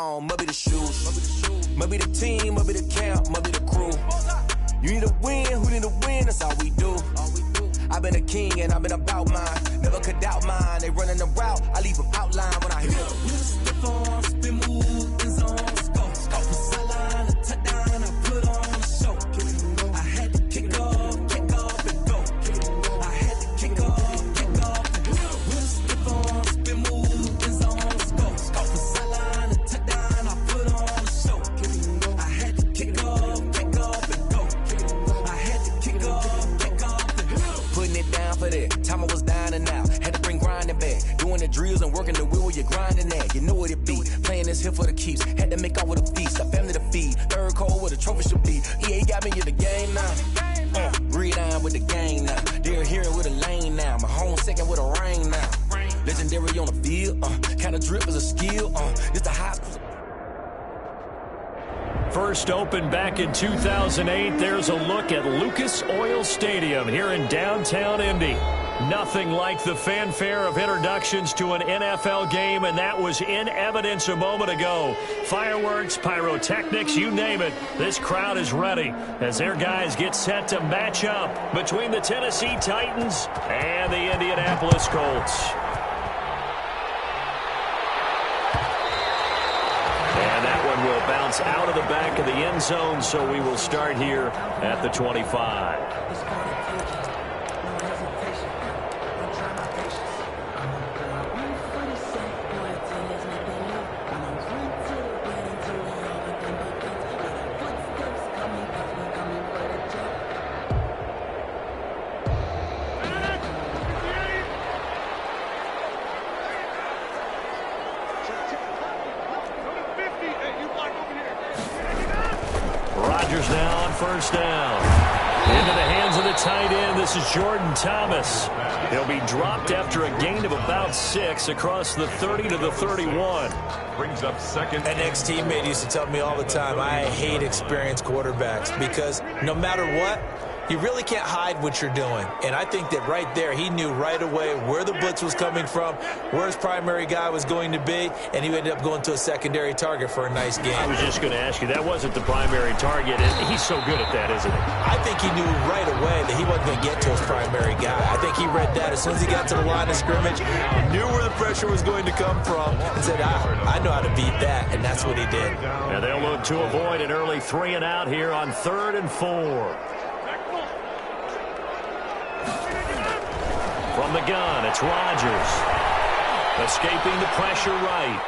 on, maybe the shoes. Maybe the team, maybe the camp, maybe the crew. You need a win, who need a win, that's all we do. I've been a king and I've been about mine. Never could doubt mine, they running the route, I leave them outline when I hear stiff on, spin move, in zone, scope. From sideline to touchdown, I put on a show. I had to kick off and go. I had to kick off and go. Stiff on, spin move, in zone, scope. From sideline to touchdown, I put on a show. I had to kick off and go. I had to kick off and go. Putting it down for that. Time I was down and out. Had to bring grinding back. Doing the drills and working the wheel where you're grinding at. You know what it be. Playing this here for the keeps. Had to make out with a feast. A family to feed. Third cold where the trophy should be. EA got me in the game now. Read on with the game now. They're hearing with a lane now. My home second with a rain now. Legendary on the field. Kind of drip is a skill. It's the high. First opened back in 2008. There's a look at Lucas Oil Stadium here in downtown Indy. Nothing like the fanfare of introductions to an NFL game, and that was in evidence a moment ago. Fireworks, pyrotechnics, you name it. This crowd is ready as their guys get set to match up between the Tennessee Titans and the Indianapolis Colts. And that one will bounce out of the back of the end zone, so we will start here at the 25. Now on first down. Into the hands of the tight end. This is Jordan Thomas. He'll be dropped after a gain of about 6 across the 30 to the 31. Brings up second. An ex-teammate used to tell me all the time, I hate experienced quarterbacks because no matter what, you really can't hide what you're doing. And I think that right there, he knew right away where the blitz was coming from, where his primary guy was going to be, and he ended up going to a secondary target for a nice game. I was just going to ask you, that wasn't the primary target, and he's so good at that, isn't he? I think he knew right away that he wasn't going to get to his primary guy. I think he read that as soon as he got to the line of scrimmage, knew where the pressure was going to come from, and said, I know how to beat that, and that's what he did. And they'll look to avoid an early 3 and out here on 3rd and 4. From the gun, it's Rodgers. Escaping the pressure right.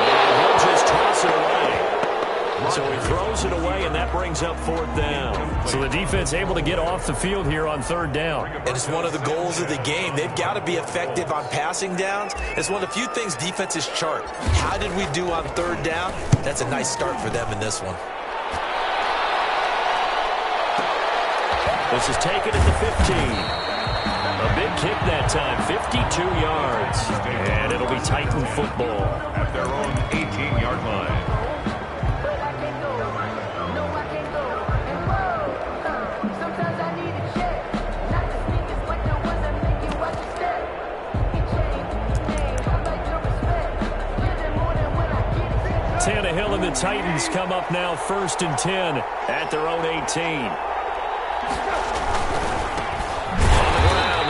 And he'll just toss it away. So he throws it away, and that brings up 4th down. So the defense able to get off the field here on 3rd down. And it's one of the goals of the game. They've got to be effective on passing downs. It's one of the few things defenses chart. How did we do on 3rd down? That's a nice start for them in this one. This is taken at the 15. A big kick that time, 52 yards. And it'll be Titan football. At their own 18-yard line. Tannehill and the Titans come up now 1st and 10 at their own 18.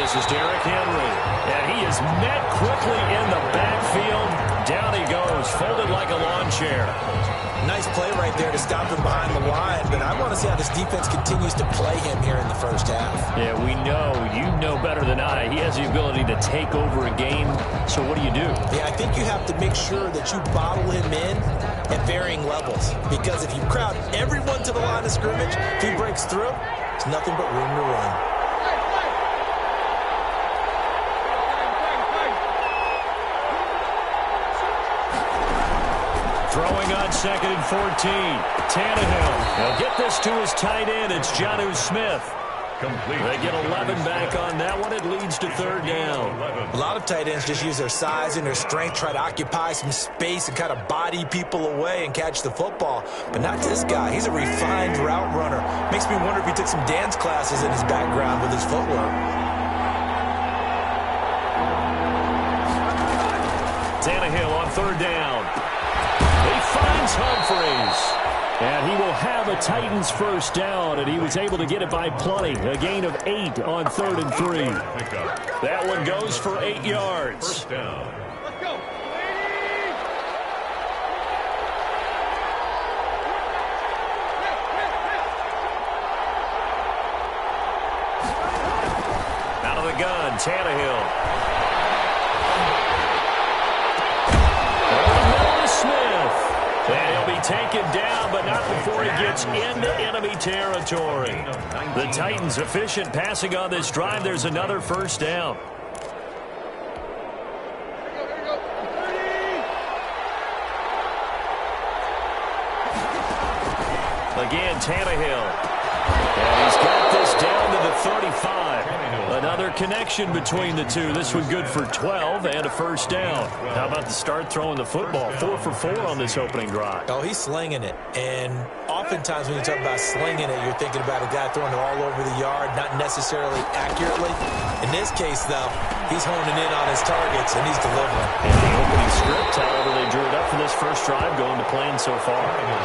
This is Derrick Henry, and he is met quickly in the backfield. Down he goes, folded like a lawn chair. Nice play right there to stop him behind the line, but I want to see how this defense continues to play him here in the first half. Yeah, we know. You know better than I. He has the ability to take over a game, so what do you do? Yeah, I think you have to make sure that you bottle him in at varying levels, because if you crowd everyone to the line of scrimmage, if he breaks through, there's nothing but room to run. Throwing on 2nd and 14. Tannehill. He'll get this to his tight end. It's Jonnu Smith. Complete. They get 11 back on that one. It leads to 3rd down. A lot of tight ends just use their size and their strength, try to occupy some space and kind of body people away and catch the football. But not this guy. He's a refined route runner. Makes me wonder if he took some dance classes in his background with his footwork. Tannehill on 3rd down. He finds Humphreys. And he will have a Titans first down, and he was able to get it by plenty. A gain of 8 on 3rd and 3. That one goes for 8 yards. First down. Let's go. Out of the gun, Tannehill. Over the middle to Smith. And he'll be taken down, but not before he gets into enemy territory. The Titans efficient passing on this drive. There's another first down. Again, Tannehill. And he's got this down to the 35. Another connection between the two. This one good for 12 and a first down. How about the start throwing the football? 4 for 4 on this opening drive. Oh, he's slinging it. And oftentimes when you talk about slinging it, you're thinking about a guy throwing it all over the yard, not necessarily accurately. In this case, though, he's honing in on his targets, and he's delivering. And the opening script, however, they drew it up for this first drive, going to plan so far.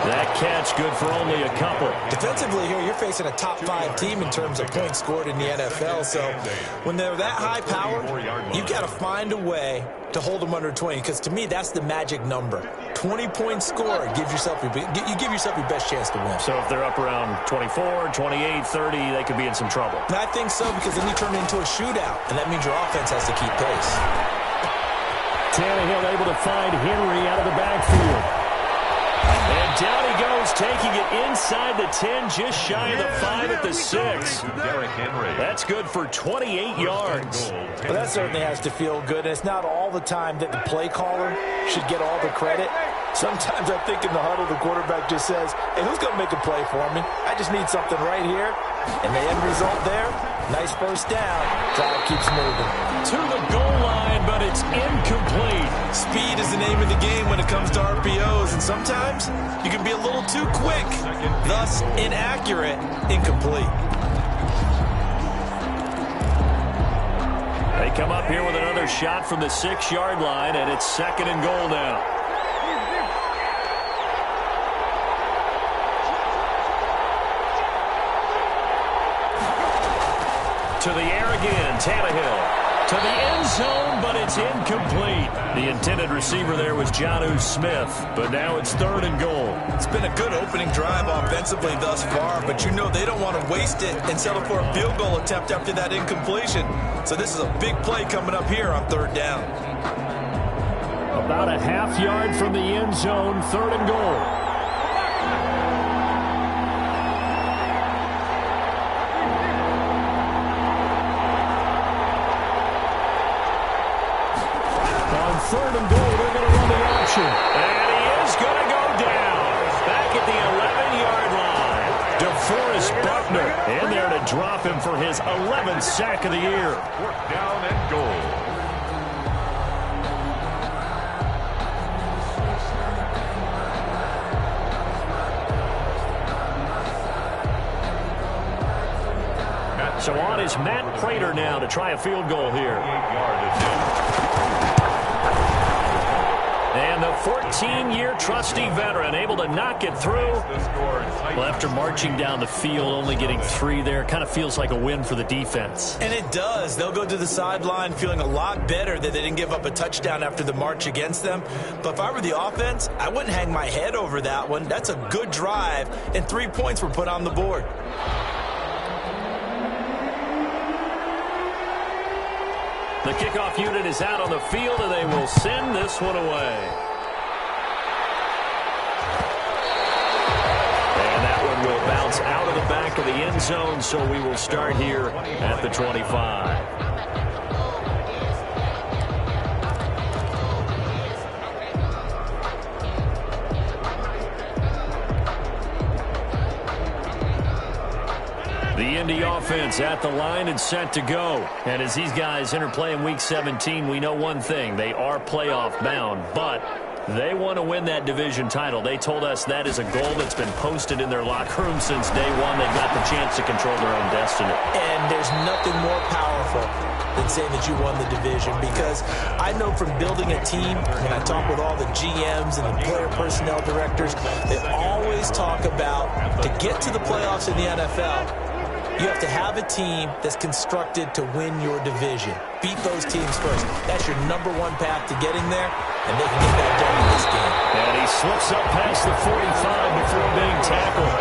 That catch good for only a couple. Defensively here, you're facing a top-5 team in terms of points scored in the NFL. So when they're that high-powered, you've got to find a way to hold them under 20, because to me, that's the magic number. 20 points scored, you give yourself your best chance to win. So if they're up around 24, 28, 30, they could be in some trouble. And I think so, because then you turn it into a shootout, and that means your offense has to keep pace. Tannehill able to find Henry out of the backfield. And down he goes, taking it inside the 10, just shy of the 5 at the 6. That's good for 28 yards. Well, that certainly has to feel good, and it's not all the time that the play caller should get all the credit. Sometimes I think in the huddle, the quarterback just says, hey, who's going to make a play for me? I just need something right here. And the end result there, nice first down. Drive keeps moving. To the goal line, but it's incomplete. Speed is the name of the game when it comes to RPOs, and sometimes you can be a little too quick, thus inaccurate, incomplete. They come up here with another shot from the 6-yard line, and it's 2nd and goal now. To the air again, Tannehill. To the end zone, but it's incomplete. The intended receiver there was Jonnu Smith, but now it's 3rd and goal. It's been a good opening drive offensively thus far, but you know they don't want to waste it and settle for a field goal attempt after that incompletion. So this is a big play coming up here on 3rd down. About a half yard from the end zone, 3rd and goal. On 3rd and goal, they're going to run the option. And he is going to go down. Back at the 11-yard line. DeForest Buckner in there to drop him for his 11th sack of the year. 4th down and goal. So on is Matt Prater now to try a field goal here. 8-yard attempt. And the 14-year trusty veteran able to knock it through. Well, after marching down the field, only getting 3 there, kind of feels like a win for the defense. And it does. They'll go to the sideline feeling a lot better that they didn't give up a touchdown after the march against them. But if I were the offense, I wouldn't hang my head over that one. That's a good drive, and 3 points were put on the board. The kickoff unit is out on the field, and they will send this one away. And that one will bounce out of the back of the end zone, so we will start here at the 25. The Indy offense at the line and set to go. And as these guys interplay in Week 17, we know one thing. They are playoff bound, but They want to win that division title. They told us that is a goal that's been posted in their locker room since day one. They've got the chance to control their own destiny. And there's nothing more powerful than saying that you won the division, because I know from building a team, when I talk with all the GMs and the player personnel directors, they always talk about, to get to the playoffs in the NFL, you have to have a team that's constructed to win your division. Beat those teams first. That's your number one path to getting there, and they can get that done in this game. And he slips up past the 45 before being tackled.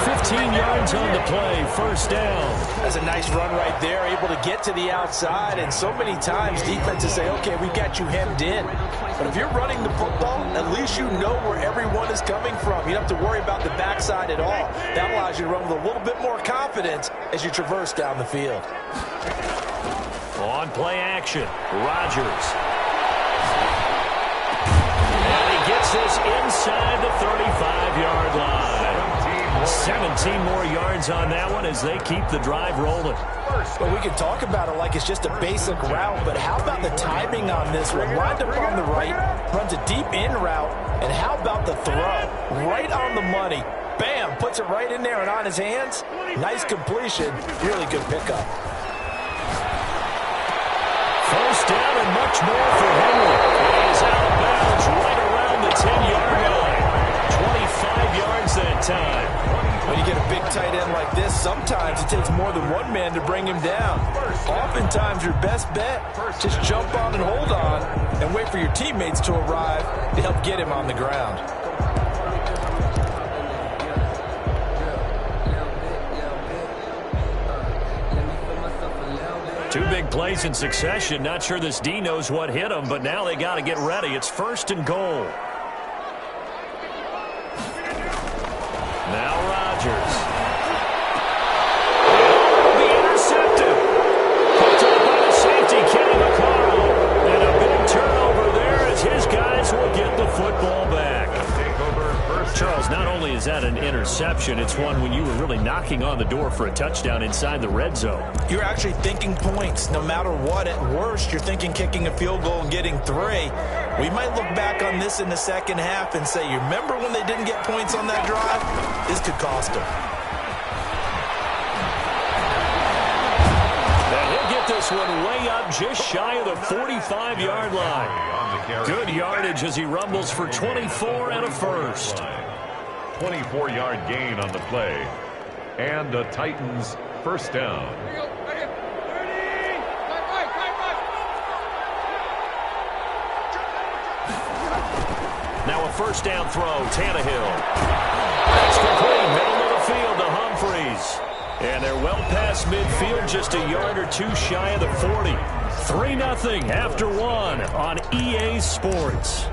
15 yards on the play, first down. That's a nice run right there, able to get to the outside, and so many times defenses say, okay, we've got you hemmed in. But if you're running the football, at least you know where everyone is coming from. You don't have to worry about the backside at all. That allows you to run with a little bit more confidence as you traverse down the field. On play action, Rodgers. And he gets this inside the 35-yard line. 17 more yards on that one as they keep the drive rolling. Well, we can talk about it like it's just a basic route, but how about the timing on this one? Lined up on the right, runs a deep in route, and how about the throw? Right on the money. Bam, puts it right in there and on his hands. Nice completion, really good pickup. First down and much more for Henry. He's out of bounds right around the 10-yard line. 25 yards that time. When you get a big tight end like this, sometimes it takes more than one man to bring him down. Oftentimes, your best bet, just jump on and hold on and wait for your teammates to arrive to help get him on the ground. Two big plays in succession. Not sure this D knows what hit him, but now they got to get ready. It's first and goal. Now Rodgers. Will be intercepted. Picked up by the safety, Kenny McCarl. And a big turnover there as his guys will get the football back. Charles, not only is that an interception, it's one when you were really knocking on the door for a touchdown inside the red zone. You're actually thinking points. No matter what, at worst, you're thinking kicking a field goal and getting 3. We might look back on this in the second half and say, you remember when they didn't get points on that drive? This could cost them. And he'll get this one way up just shy of the 45-yard line. Good yardage as he rumbles for 24 and a first. 24-yard gain on the play. And the Titans first down. Now a first down throw, Tannehill. That's complete, middle of the field to Humphreys. And they're well past midfield, just a yard or two shy of the 40. 3-0 after one on EA Sports.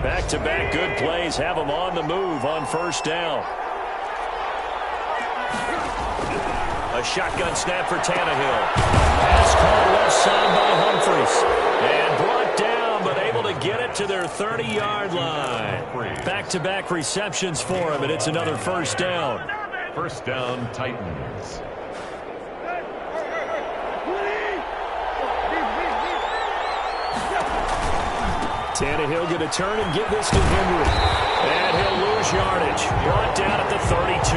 Back-to-back good plays have them on the move on first down. A shotgun snap for Tannehill. Pass call left side by Humphreys. And brought down, but able to get it to their 30-yard line. Back-to-back receptions for him, and it's another first down. First down, Titans. Tannehill going to turn and give this to Henry. And he'll lose yardage. Brought down at the 32.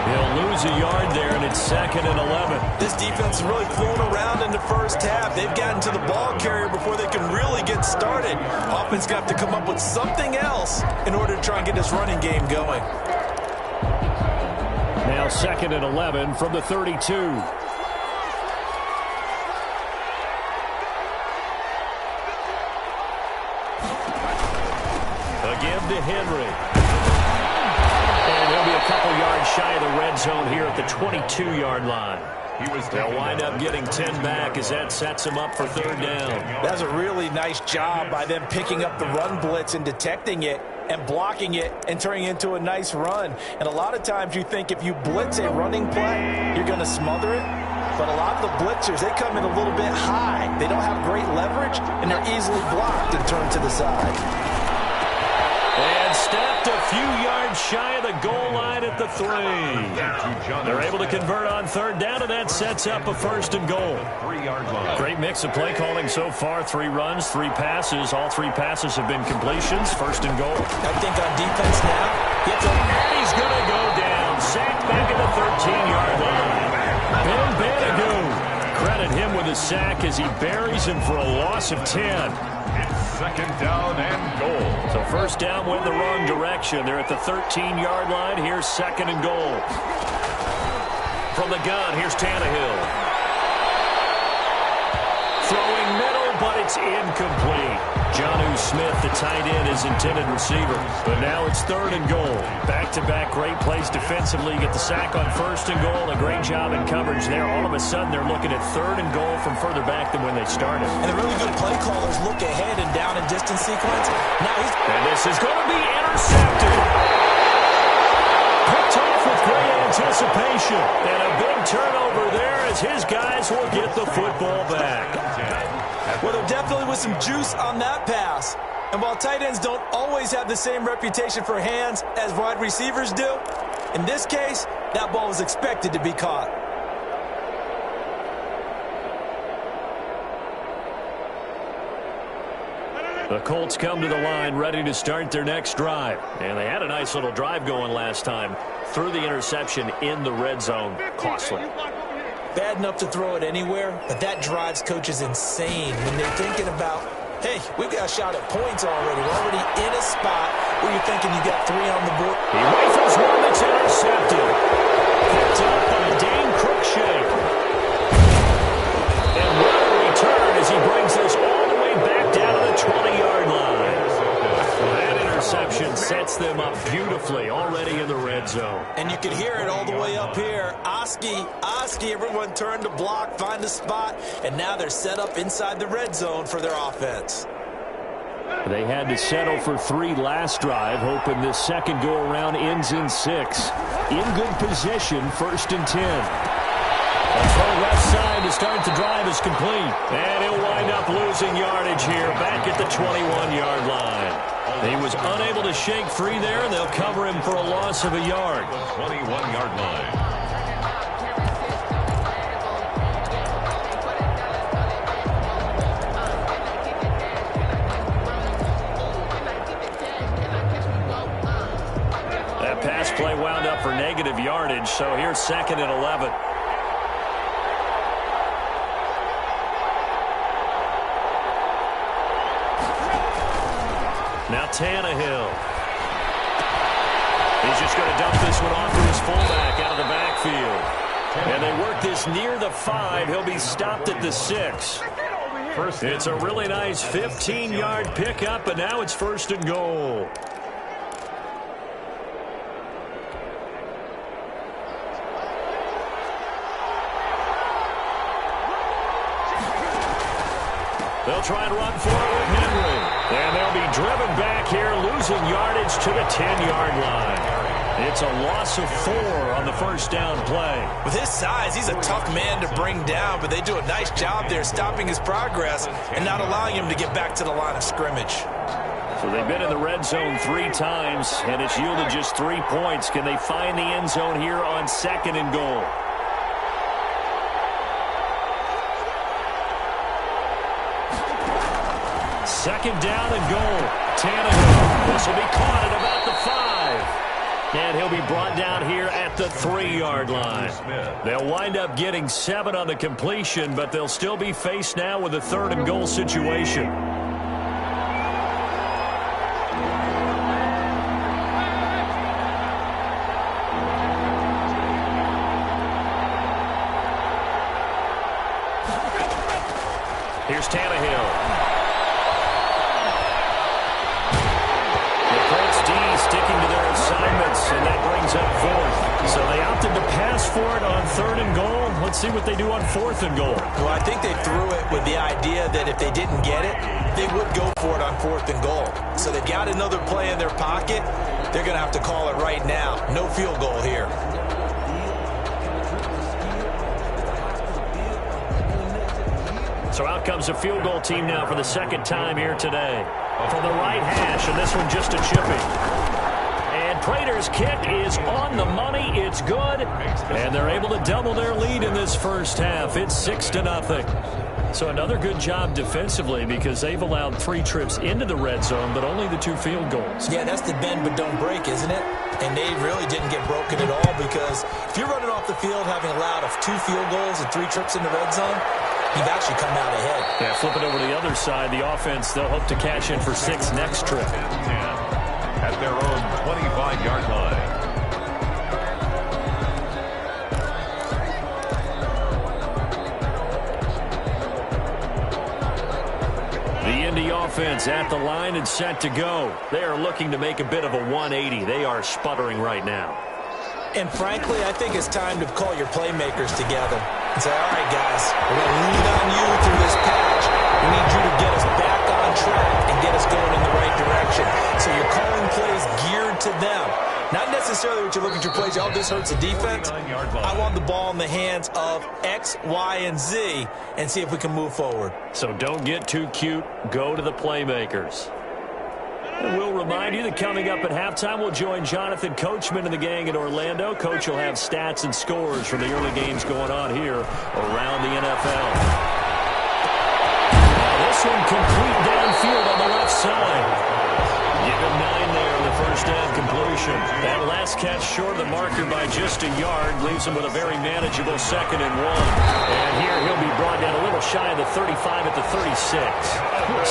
He'll lose a yard there, and it's second and 11. This defense is really flown around in the first half. They've gotten to the ball carrier before they can really get started. Offense got to come up with something else in order to try and get this running game going. Now second and 11 from the 32. Again to Henry. And he'll be a couple yards shy of the red zone here at the 22-yard line. They'll wind up getting 10 back as that sets him up for third down. That's a really nice job by them picking up the run blitz and detecting it and blocking it and turning it into a nice run. And a lot of times you think if you blitz a running play, you're going to smother it. But a lot of the blitzers, they come in a little bit high. They don't have great leverage, and they're easily blocked and turned to the side. And Snapped a few yards shy of the goal line at the 3. They're able to convert on third down, and that sets up a 1st and goal. 3-yard line. Great mix of play calling so far. 3 runs, 3 passes. All 3 passes have been completions. 1st and goal. I think on defense now, And he's going to go down. Sacked back at the 13-yard line. Ben Banagoo. Credit him with a sack as he buries him for a loss of 10. 2nd down and goal. So 1st down went the wrong direction. They're at the 13-yard line. Here's 2nd and goal. From the gun, here's Tannehill. Throwing middle, but it's incomplete. Jonnu Smith, the tight end, is intended receiver. But now it's 3rd and goal. Back-to-back great plays defensively. Get the sack on 1st and goal. A great job in coverage there. All of a sudden, they're looking at 3rd and goal from further back than when they started. And the really good play callers look ahead and down and distance sequence. And this is going to be intercepted. Picked off with great anticipation. And a big turnover there as his guys will get the football back. Well, there definitely was some juice on that pass. And while tight ends don't always have the same reputation for hands as wide receivers do, in this case, that ball was expected to be caught. The Colts come to the line ready to start their next drive. And they had a nice little drive going last time. Threw the interception in the red zone. Costly. Bad enough to throw it anywhere, but that drives coaches insane when they're thinking about, hey, we've got a shot at points already. We're already in a spot where you're thinking you got 3 on the board. He rifles one that's intercepted. Picked up by Dane Cruikshank. And what a return as he brings this all the way back down to the 20-yard line. That interception sets them up beautifully already in the red zone. And you can hear it all the way up here. Oski, everyone turned to block, find a spot, and now they're set up inside the red zone for their offense. They had to settle for 3 last drive, hoping this second go-around ends in 6. In good position, 1st and 10. The throw left side to start the drive is complete. And he'll wind up losing yardage here back at the 21-yard line. He was unable to shake free there, and they'll cover him for a loss of a yard. 21-yard line. That pass play wound up for negative yardage, so here's 2nd and 11. Now Tannehill. He's just going to dump this one off to his fullback out of the backfield. And they work this near the 5. He'll be stopped at the 6. It's a really nice 15-yard pickup, and now it's 1st and goal. They'll try and run for it with Henry. And they'll be driven back here, losing yardage to the 10-yard line. It's a loss of 4 on the 1st down play. With his size, he's a tough man to bring down, but they do a nice job there stopping his progress and not allowing him to get back to the line of scrimmage. So they've been in the red zone 3 times, and it's yielded just 3 points. Can they find the end zone here on 2nd and goal? Second down and goal. Tannehill. This will be caught at about the 5. And he'll be brought down here at the 3-yard line. They'll wind up getting 7 on the completion, but they'll still be faced now with a 3rd and goal situation. Here's Tannehill. Sticking to their assignments, and that brings up 4th. So they opted to pass for it on 3rd and goal. Let's see what they do on 4th and goal. Well, I think they threw it with the idea that if they didn't get it, they would go for it on 4th and goal. So they've got another play in their pocket. They're going to have to call it right now. No field goal here. So out comes a field goal team now for the 2nd time here today. From the right hash, and this one just a chipping. Prater's kick is on the money. It's good. And they're able to double their lead in this first half. It's 6-0. So another good job defensively because they've allowed 3 trips into the red zone, but only the 2 field goals. Yeah, that's the bend but don't break, isn't it? And they really didn't get broken at all because if you're running off the field having allowed 2 field goals and 3 trips in the red zone, you've actually come out ahead. Yeah, flip it over to the other side. The offense, they'll hope to cash in for 6 next trip. At their own 25-yard line. The Indy offense at the line and set to go. They are looking to make a bit of a 180. They are sputtering right now. And frankly, I think it's time to call your playmakers together and say, all right, guys, we're going to lean on you through this patch. We need you to get us back on track and get us going in the right direction. So you're calling plays geared to them. Not necessarily what you look at your plays, oh, this hurts the defense. I want the ball in the hands of X, Y, and Z and see if we can move forward. So don't get too cute. Go to the playmakers. And we'll remind you that coming up at halftime, we'll join Jonathan Coachman and the gang in Orlando. Coach will have stats and scores from the early games going on here around the NFL. Now this one complete downfield on the left side. Give him 9 there on the first down completion. That last catch short of the marker by just a yard leaves him with a very manageable 2nd and 1. And here he'll be brought down a little shy of the 35 at the 36.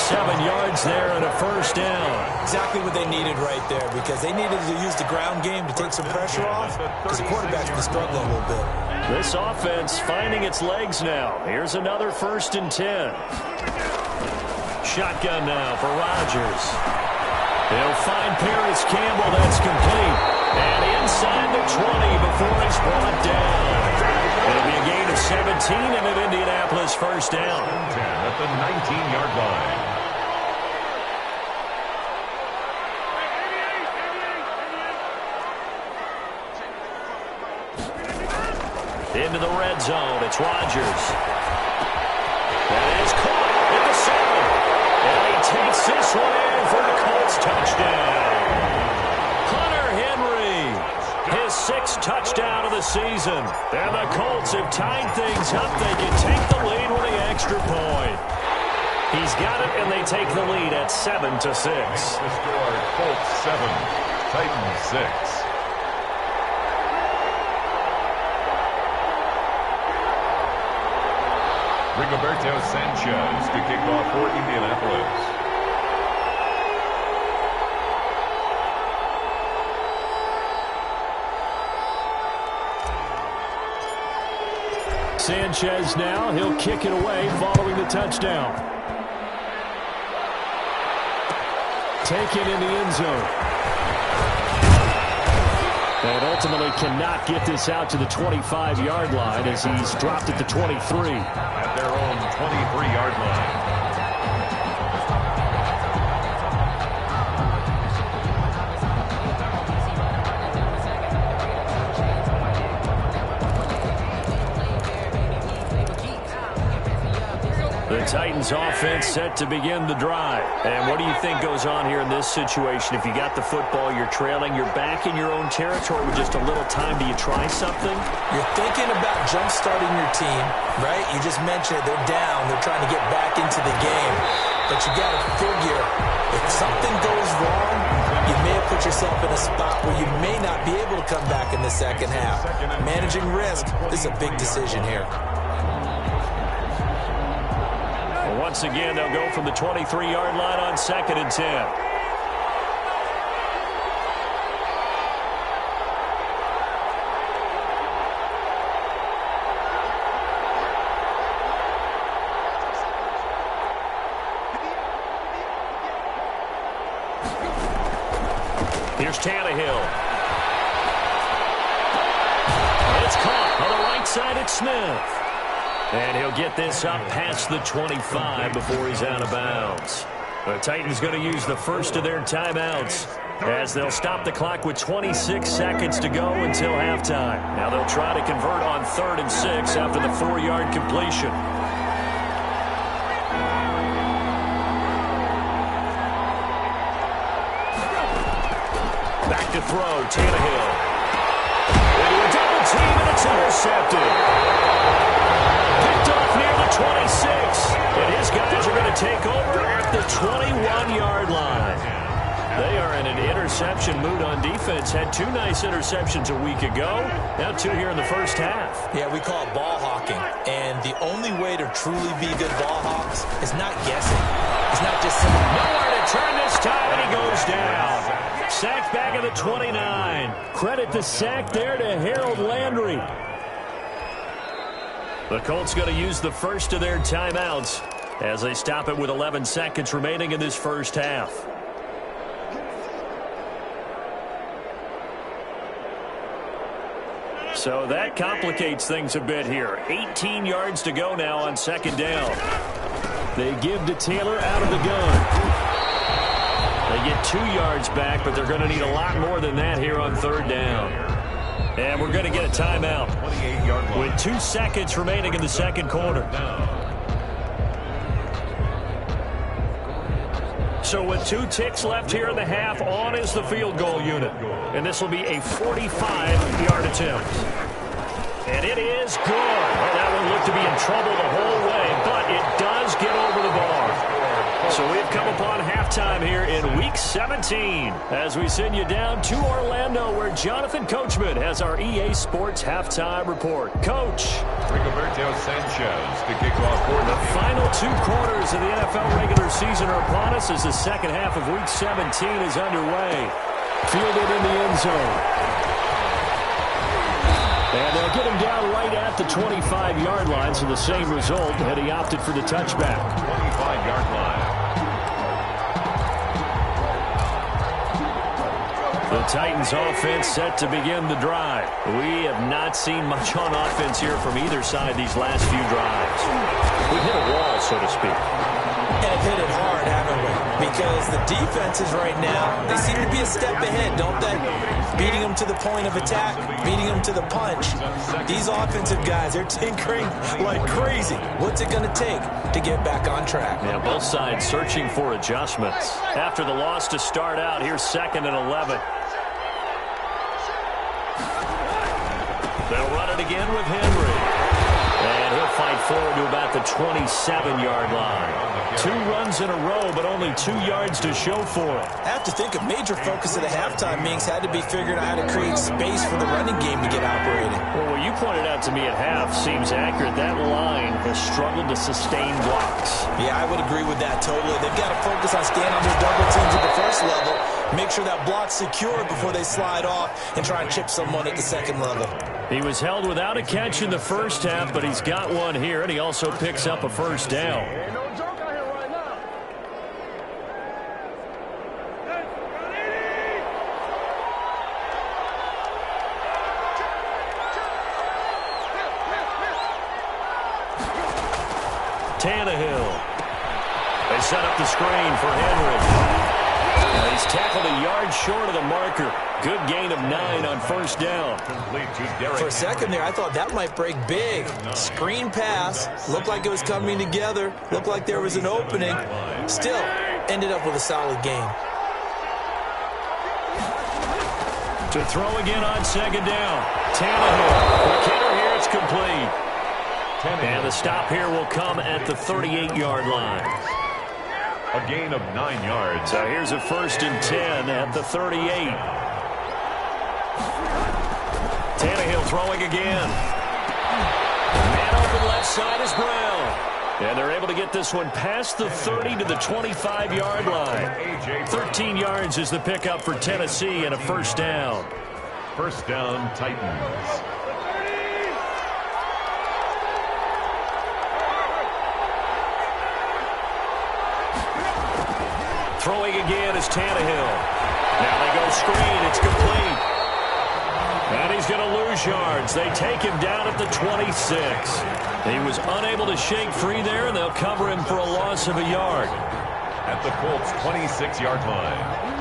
7 yards there and a first down. Exactly what they needed right there because they needed to use the ground game to take some pressure off because the quarterback's been struggling a little bit. This offense finding its legs now. Here's another 1st and 10. Shotgun now for Rodgers. He'll find Paris Campbell. That's complete. And inside the 20 before he's brought down. It'll be a gain of 17 and an Indianapolis first down. 10 at the 19-yard line. Into the red zone. It's Rodgers. That is caught at the 7. And he takes this one in for the Colts touchdown. Hunter Henry, his 6th touchdown of the season. And the Colts have tied things up. They can take the lead with the extra point. He's got it, and they take the lead at 7-6. The score, Colts 7, Titans 6. Rigoberto Sanchez to kick off for Indianapolis. Sanchez now, he'll kick it away following the touchdown. Taken in the end zone. And ultimately cannot get this out to the 25-yard line as he's dropped at the 23. At their own 23-yard line. The Titans offense set to begin the drive. And what do you think goes on here in this situation? If you got the football, you're trailing, you're back in your own territory with just a little time. Do you try something? You're thinking about jump-starting your team, right? You just mentioned it. They're down. They're trying to get back into the game. But you got to figure, if something goes wrong, you may have put yourself in a spot where you may not be able to come back in the second half. Managing risk, this is a big decision here. Once again, they'll go from the 23-yard line on 2nd and 10. Here's Tannehill. It's caught on the right side at Smith. And he'll get this up past the 25 before he's out of bounds. The Titans going to use the first of their timeouts as they'll stop the clock with 26 seconds to go until halftime. Now they'll try to convert on 3rd and 6 after the 4-yard completion. Back to throw. Tannehill. Into a double team, and it's intercepted. Picked off near the 26. And his guys are going to take over at the 21-yard line. They are in an interception mood on defense. Had 2 nice interceptions a week ago. Now 2 here in the first half. Yeah, we call it ball hawking. And the only way to truly be good ball hawks is not guessing. It's not just simple. Nowhere to turn this time, and he goes down. Sacked back at the 29. Credit the sack there to Harold Landry. The Colts going to use the first of their timeouts as they stop it with 11 seconds remaining in this first half. So that complicates things a bit here. 18 yards to go now on second down. They give to Taylor out of the gun. They get 2 yards back, but they're going to need a lot more than that here on third down. And we're going to get a timeout with 2 seconds remaining in the second quarter. So with 2 ticks left here in the half, on is the field goal unit. And this will be a 45-yard attempt. And it is good. Well, that one looked to be in trouble the whole way, but it does get over the bar. So we've come upon halftime here in Week 17 as we send you down to Orlando, where Jonathan Coachman has our EA Sports Halftime Report. Coach. Rigoberto Sanchez to kick off for The final 2 quarters of the NFL regular season are upon us as the second half of Week 17 is underway. Fielded in the end zone. And they'll get him down right at the 25-yard line, so the same result, and he opted for the touchback. 25-yard line. The Titans offense set to begin the drive. We have not seen much on offense here from either side these last few drives. We've hit a wall, so to speak. And hit it hard, haven't we? Because the defenses right now, they seem to be a step ahead, don't they? Beating them to the point of attack, beating them to the punch. These offensive guys, they're tinkering like crazy. What's it going to take to get back on track? Yeah, both sides searching for adjustments. After the loss to start out, here's 2nd and 11. They'll run it again with Henry. And he'll fight forward to about the 27-yard line. 2 runs in a row, but only 2 yards to show for it. I have to think a major focus of the halftime meetings had to be figuring out how to create space for the running game to get operating. Well, what you pointed out to me at half seems accurate. That line has struggled to sustain blocks. Yeah, I would agree with that totally. They've got to focus on staying on their double teams at the first level, make sure that block's secure before they slide off, and try and chip someone at the second level. He was held without a catch in the first half, but he's got one here, and he also picks up a first down. Tannehill. They set up the screen for Henry. Now he's tackled a yard short of the marker. Good gain of 9 on first down. For a second there, I thought that might break big. Screen pass. Looked like it was coming together. Looked like there was an opening. Still, ended up with a solid game. To throw again on second down. Tannehill. Quick hitter here. It's complete. And the stop here will come at the 38-yard line. A gain of 9 yards. So here's a 1st and 10 at the 38. Tannehill throwing again. Man open left side is Brown. And they're able to get this one past the 30 to the 25-yard line. 13 yards is the pickup for Tennessee and a first down. First down, Titans. Throwing again is Tannehill. Now they go screen. It's complete. And he's going to lose yards. They take him down at the 26. He was unable to shake free there, and they'll cover him for a loss of a yard. At the Colts' 26-yard line.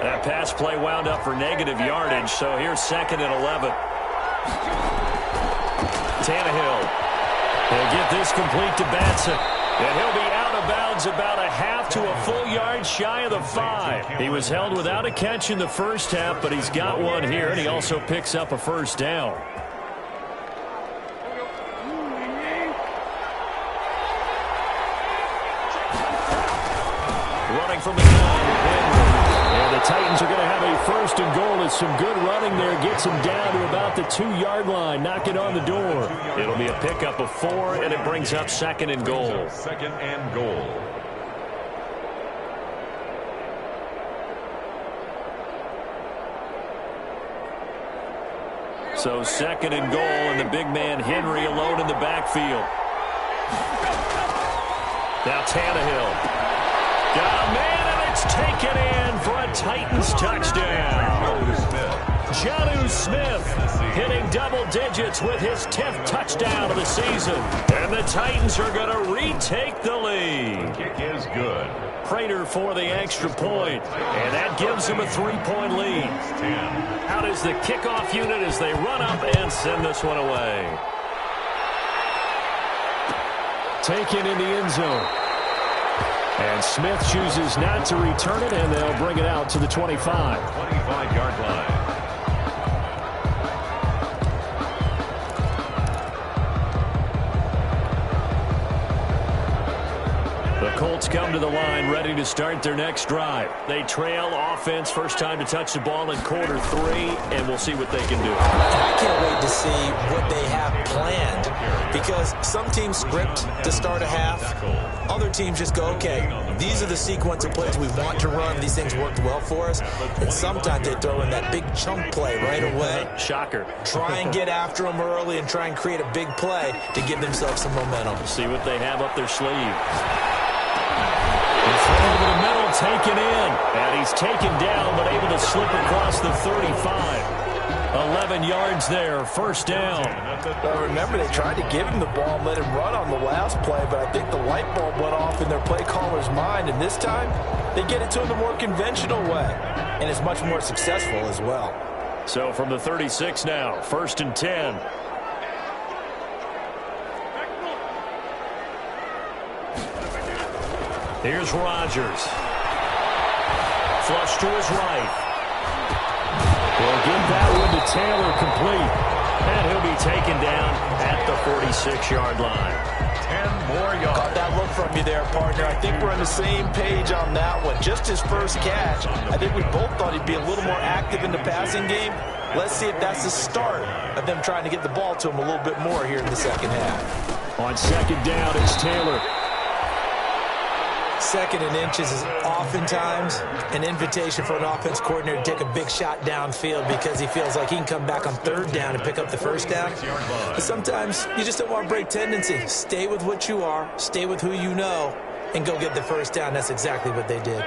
That pass play wound up for negative yardage, so here's 2nd and 11. Tannehill. They get this complete to Batson. And he'll be out of bounds about a half to a full yard shy of the 5. He was held without a catch in the first half, but he's got one here, and he also picks up a first down. Running from the line, and the Titans are going to have a first and goal. As some good running there gets him down to about the 2-yard line, knocking on the door. It'll be a pickup of 4, and it brings up second and goal. Second and goal. So second and goal, and the big man Henry alone in the backfield. Now Tannehill. Got a man, and it's taken in for a Titans touchdown. Jonnu Smith hitting double digits with his 10th touchdown of the season. And the Titans are going to retake the lead. The kick is good. Prater for the extra point, and that gives them a 3-point lead. Out is the kickoff unit as they run up and send this one away. Taken in the end zone. And Smith chooses not to return it, and they'll bring it out to the 25. 25-yard line. The Colts come to the line ready to start their next drive. They trail offense, first time to touch the ball in quarter 3, and we'll see what they can do. I can't wait to see what they have planned, because some teams script to start a half. Other teams just go, okay, these are the sequence of plays we want to run. These things worked well for us. And sometimes they throw in that big chunk play right away. Shocker. Try and get after them early and try and create a big play to give themselves some momentum. See what they have up their sleeve. Over the middle, taken in. And he's taken down, but able to slip across the 35. 11 yards there, first down. Well, remember, they tried to give him the ball and let him run on the last play, but I think the light bulb went off in their play caller's mind, and this time they get it to him the more conventional way, and it's much more successful as well. So from the 36 now, first and 10. Here's Rodgers. Flush to his right. We'll give that one to Taylor complete. And he'll be taken down at the 46-yard line. 10 more yards. Got that look from you there, partner. I think we're on the same page on that one. Just his first catch. I think we both thought he'd be a little more active in the passing game. Let's see if that's the start of them trying to get the ball to him a little bit more here in the second half. On second down, it's Taylor. Second and inches is oftentimes an invitation for an offense coordinator to take a big shot downfield because he feels like he can come back on third down and pick up the first down. But sometimes you just don't want to break tendency. Stay with what you are, stay with who you know, and go get the first down. That's exactly what they did.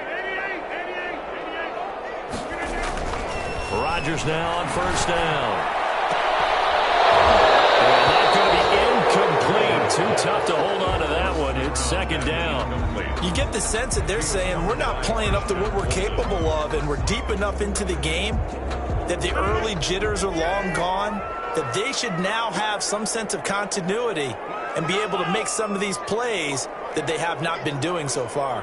Rodgers now on first down. And that's going to be incomplete. Too tough to hold on to that one. It's second down. You get the sense that they're saying we're not playing up to what we're capable of, and we're deep enough into the game that the early jitters are long gone, that they should now have some sense of continuity and be able to make some of these plays that they have not been doing so far.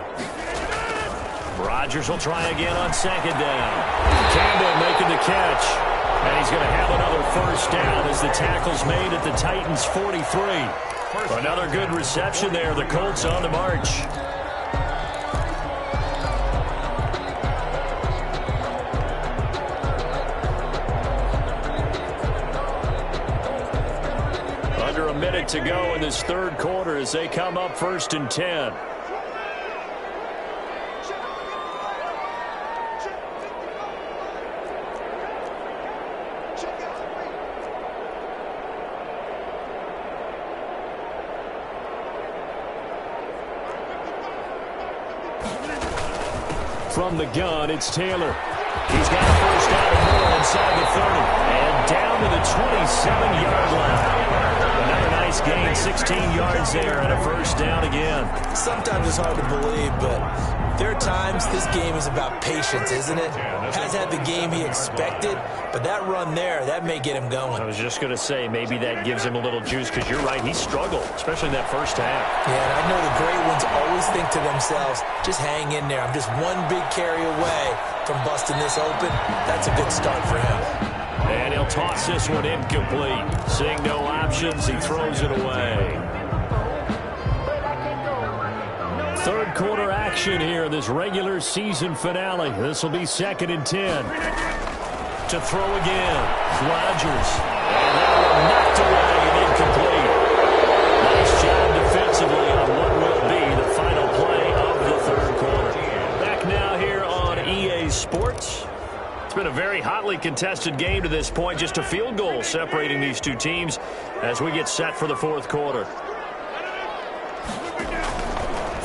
Rodgers will try again on second down. Campbell making the catch. And he's going to have another first down as the tackle's made at the Titans' 43. Another good reception there. The Colts on the march. Under a minute to go in this third quarter as they come up first and 10. From the gun, it's Taylor. He's got a first down and more inside the 30. And down to the 27-yard line. Another nice Nice gain, 16 yards there and a first down again. Sometimes it's hard to believe, but there are times this game is about patience, isn't it? Has had the game he expected, but that run there, that may get him going. I was just going to say, maybe that gives him a little juice, because you're right, he struggled, especially in that first half. Yeah, and I know the great ones always think to themselves, just hang in there. I'm just one big carry away from busting this open. That's a good start for him. And he'll toss this one incomplete. Seeing no options, he throws it away. Third quarter action here in this regular season finale. This will be 2nd and 10. To throw again. Rodgers. And that one knocked away and incomplete. Nice job defensively on what will be the final play of the third quarter. Back now here on EA Sports. It's been a very hotly contested game to this point. Just a field goal separating these two teams as we get set for the fourth quarter.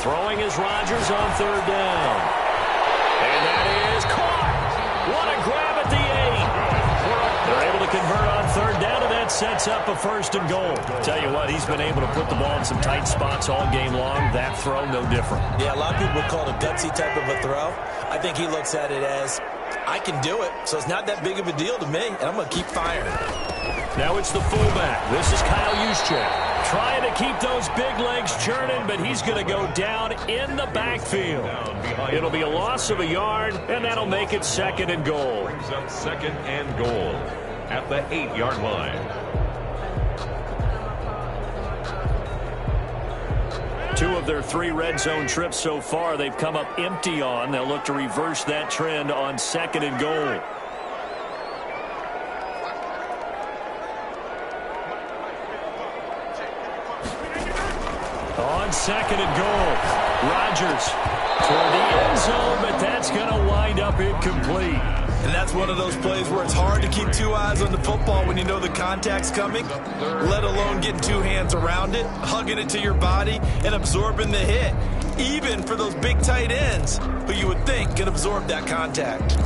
Throwing is Rodgers on third down. And that is caught. What a grab at the 8. They're able to convert on third down, and that sets up a 1st and goal. Tell you what, he's been able to put the ball in some tight spots all game long. That throw, no different. Yeah, a lot of people would call it a gutsy type of a throw. I think he looks at it as, I can do it, so it's not that big of a deal to me, and I'm going to keep firing. Now it's the fullback. This is Kyle Juszczyk. Trying to keep those big legs churning, but he's going to go down in the backfield. It'll be a loss of a yard, and that'll make it 2nd and goal. Brings up 2nd and goal at the 8-yard line. 2 of their 3 red zone trips so far, they've come up empty on. They'll look to reverse that trend on 2nd and goal. On 2nd and goal, Rodgers toward the end zone, but that's going to wind up incomplete. And that's one of those plays where it's hard to keep 2 eyes on the football when you know the contact's coming, let alone getting 2 hands around it, hugging it to your body, and absorbing the hit, even for those big tight ends who you would think could absorb that contact.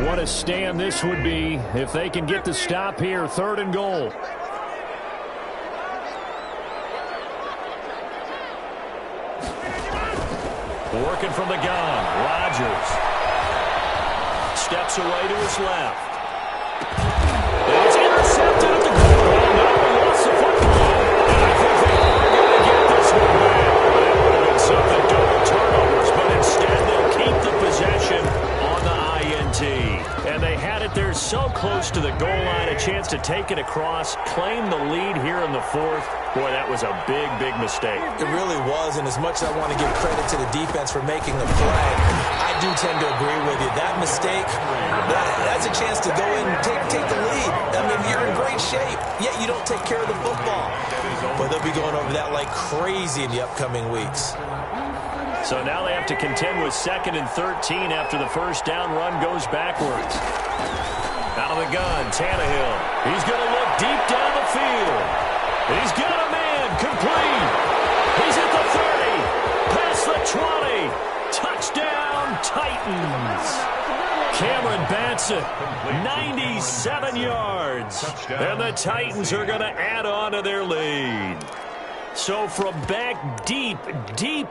What a stand this would be if they can get the stop here. 3rd and goal. Working from the gun. Rodgers steps away to his left. And it's intercepted at the goal line. Now he lost the football. And I think they are going to get this one back. That would have been something, double turnovers, but instead they'll keep the possession on the INT. And they had it there so close to the goal line, a chance to take it across, claim the lead here in the 4th. Boy, that was a big, big mistake. It really was, and as much as I want to give credit to the defense for making the play, I do tend to agree with you. That mistake, that's a chance to go in and take the lead. I mean, you're in great shape, yet you don't take care of the football. But they'll be going over that like crazy in the upcoming weeks. So now they have to contend with 2nd and 13 after the first down run goes backwards. Out of the gun, Tannehill. He's going to look deep down the field. He's got a man, complete. He's at the 30, past the 20. Touchdown, Titans. Cameron Batson, 97 yards. And the Titans are going to add on to their lead. So from back deep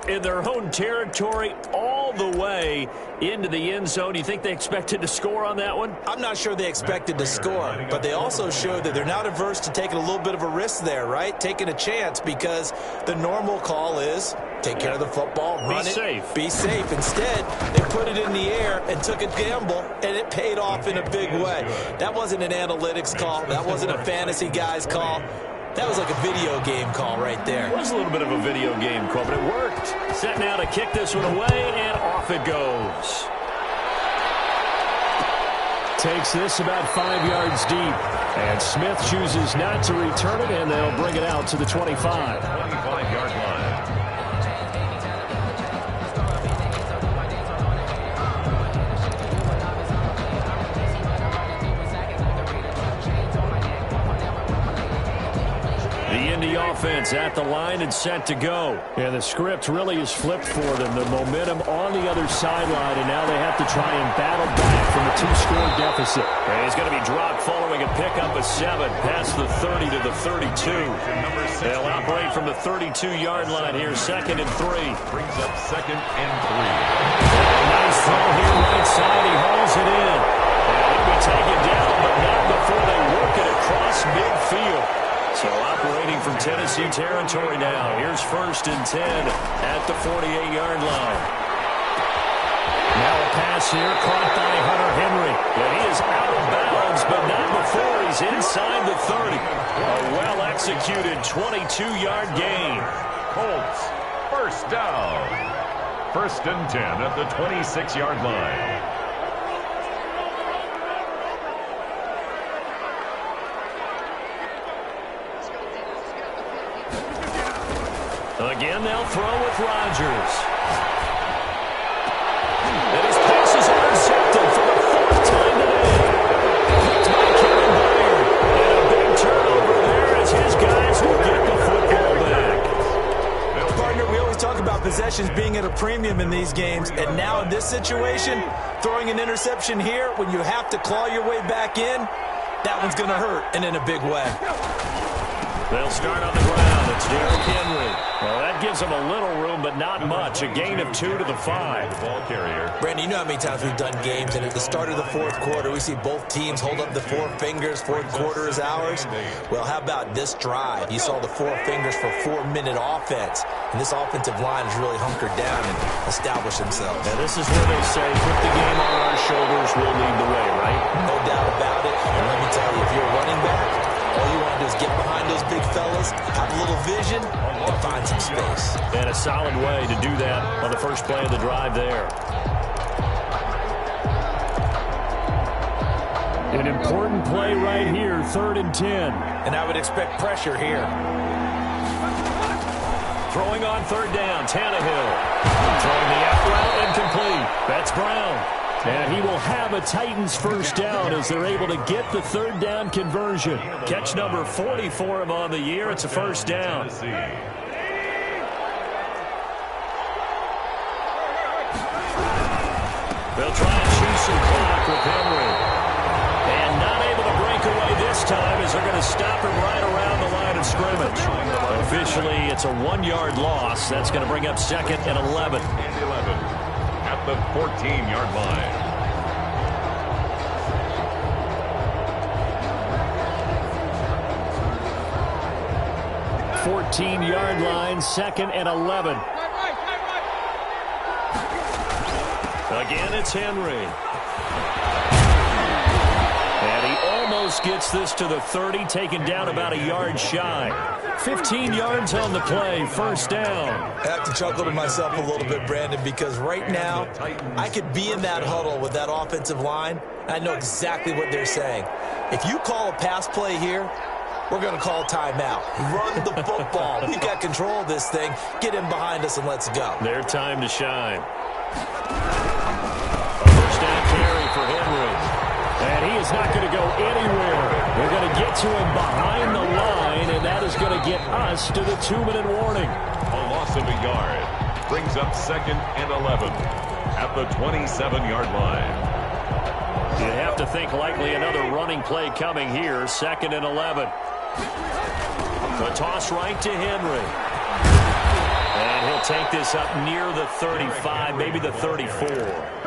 in their own territory all the way into the end zone, you think they expected to score on that one? I'm not sure they expected to score, but they also showed that they're not averse to taking a little bit of a risk there, right? Taking a chance, because the normal call is take care of the football, run it, be safe. Instead, they put it in the air and took a gamble, and it paid off in a big way. That wasn't an analytics call. That wasn't a fantasy guy's call. That was like a video game call right there. It was a little bit of a video game call, but it worked. Set now to kick this one away, and off it goes. Takes this about 5 yards deep. And Smith chooses not to return it, and they'll bring it out to the 25. 25-yard line. The Indy offense at the line and set to go. And the script really is flipped for them. The momentum on the other sideline, and now they have to try and battle back from a 2-score deficit. And he's going to be dropped following a pickup of 7 past the 30 to the 32. They'll operate from the 32-yard line here, 2nd and 3. Brings up 2nd and 3. Nice throw here right side. He hauls it in. And he'll be taken down, but not before they work it across midfield. So operating from Tennessee territory now. Here's 1st and 10 at the 48-yard line. Now a pass here caught by Hunter Henry. And he is out of bounds, but not before he's inside the 30. A well-executed 22-yard gain. Colts, 1st down. 1st and 10 at the 26-yard line. Again, they'll throw with Rodgers. And his passes are intercepted for the 4th time today. Picked by Kevin Byard. And a big turnover there as his guys will get the football back. Partner, we always talk about possessions being at a premium in these games. And now in this situation, throwing an interception here when you have to claw your way back in, that one's going to hurt, and in a big way. They'll start on the ground. It's Derrick Henry. Well, that gives them a little room, but not much. A gain of 2 to the 5. Ball carrier. Brandon, you know how many times we've done games, and at the start of the 4th quarter, we see both teams hold up the 4 fingers, 4th quarter is ours. Well, how about this drive? You saw the 4 fingers for 4-minute offense, and this offensive line has really hunkered down and established themselves. Now, this is where they say, put the game on our shoulders, we'll lead the way, right? No doubt about it, and let me tell you, if you're a running back, all you want to do is get behind those big fellas, have a little vision, and find some space. And a solid way to do that on the first play of the drive there. An important play right here, 3rd and 10. And I would expect pressure here. Throwing on 3rd down, Tannehill. Throwing the out route incomplete. That's Brown. And he will have a Titans 1st down as they're able to get the 3rd down conversion. Catch number 40 for him on the year. It's a 1st down. They'll try and chew some clock with Henry. And not able to break away this time as they're going to stop him right around the line of scrimmage. Officially, it's a 1-yard loss. That's going to bring up 2nd and 11. At the 14-yard line. 14-yard line, 2nd and 11. Again, it's Henry. And he almost gets this to the 30, taken down about a yard shy. 15 yards on the play, 1st down. I have to chuckle to myself a little bit, Brandon, because right now I could be in that huddle with that offensive line. I know exactly what they're saying. If you call a pass play here, we're going to call timeout. Run the football. We've got control of this thing. Get him behind us and let's go. Their time to shine. A 1st down carry for Henry. And he is not going to go anywhere. They're going to get to him behind the line, and that is going to get us to the 2-minute warning. A loss of a yard. Brings up 2nd and 11 at the 27-yard line. You have to think likely another running play coming here, 2nd and 11. The toss right to Henry. And he'll take this up near the 35, maybe the 34.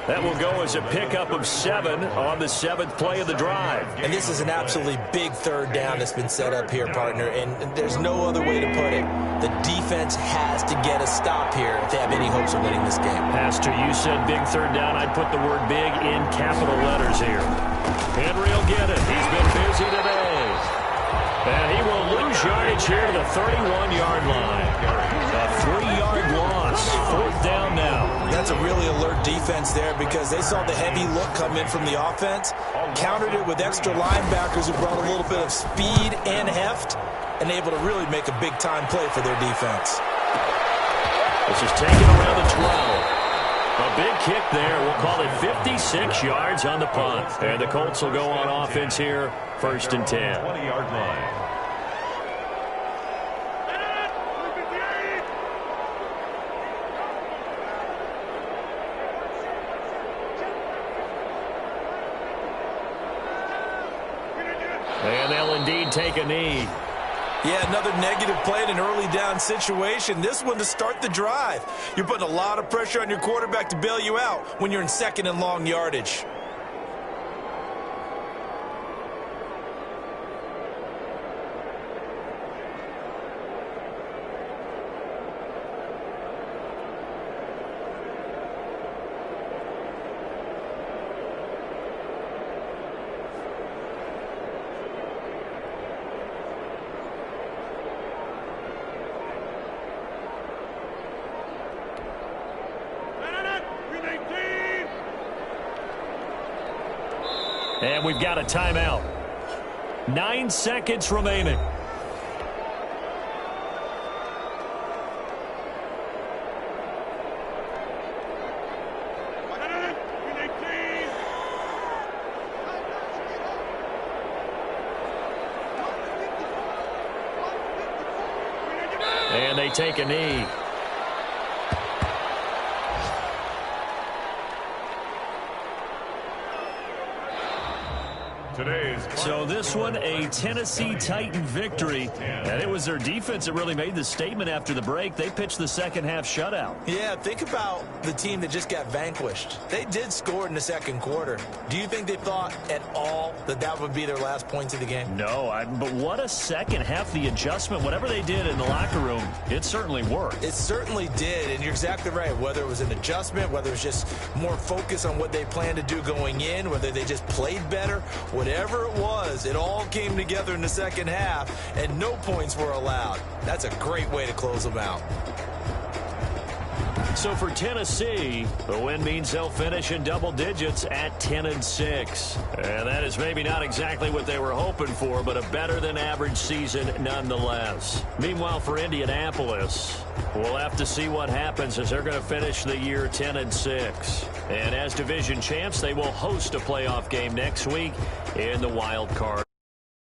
That will go as a pickup of 7 on the 7th play of the drive. And this is an absolutely big 3rd down that's been set up here, partner, and there's no other way to put it. The defense has to get a stop here if they have any hopes of winning this game. Pastor, you said big 3rd down. I'd put the word big in capital letters here. Henry will get it. He's been busy today. And he will lose yardage here to the 31-yard line. A 3-yard loss. 4th down now. That's a really alert defense there because they saw the heavy look come in from the offense, countered it with extra linebackers who brought a little bit of speed and heft, and able to really make a big-time play for their defense. This is taken around the 12. A big kick there. We'll call it 56 yards on the punt. And the Colts will go on offense here, 1st and 10. 20-yard line. And they'll indeed take a knee. Yeah, another negative play in an early down situation. This one to start the drive. You're putting a lot of pressure on your quarterback to bail you out when you're in second and long yardage. And we've got a timeout. 9 seconds remaining. And they take a knee. So this one, a Tennessee Titan victory. And it was their defense that really made the statement after the break. They pitched the second half shutout. Yeah, think about the team that just got vanquished. They did score in the second quarter. Do you think they thought at all that that would be their last points of the game? No, but what a second half. The adjustment, whatever they did in the locker room, it certainly worked. It certainly did, and you're exactly right. Whether it was an adjustment, whether it was just more focus on what they planned to do going in, whether they just played better, whatever it was, it all came together in the second half, and no points were allowed. That's a great way to close them out. So for Tennessee, the win means they'll finish in double digits at 10-6. And that is maybe not exactly what they were hoping for, but a better than average season nonetheless. Meanwhile, for Indianapolis, we'll have to see what happens as they're going to finish the year 10-6. And as division champs, they will host a playoff game next week in the wild card.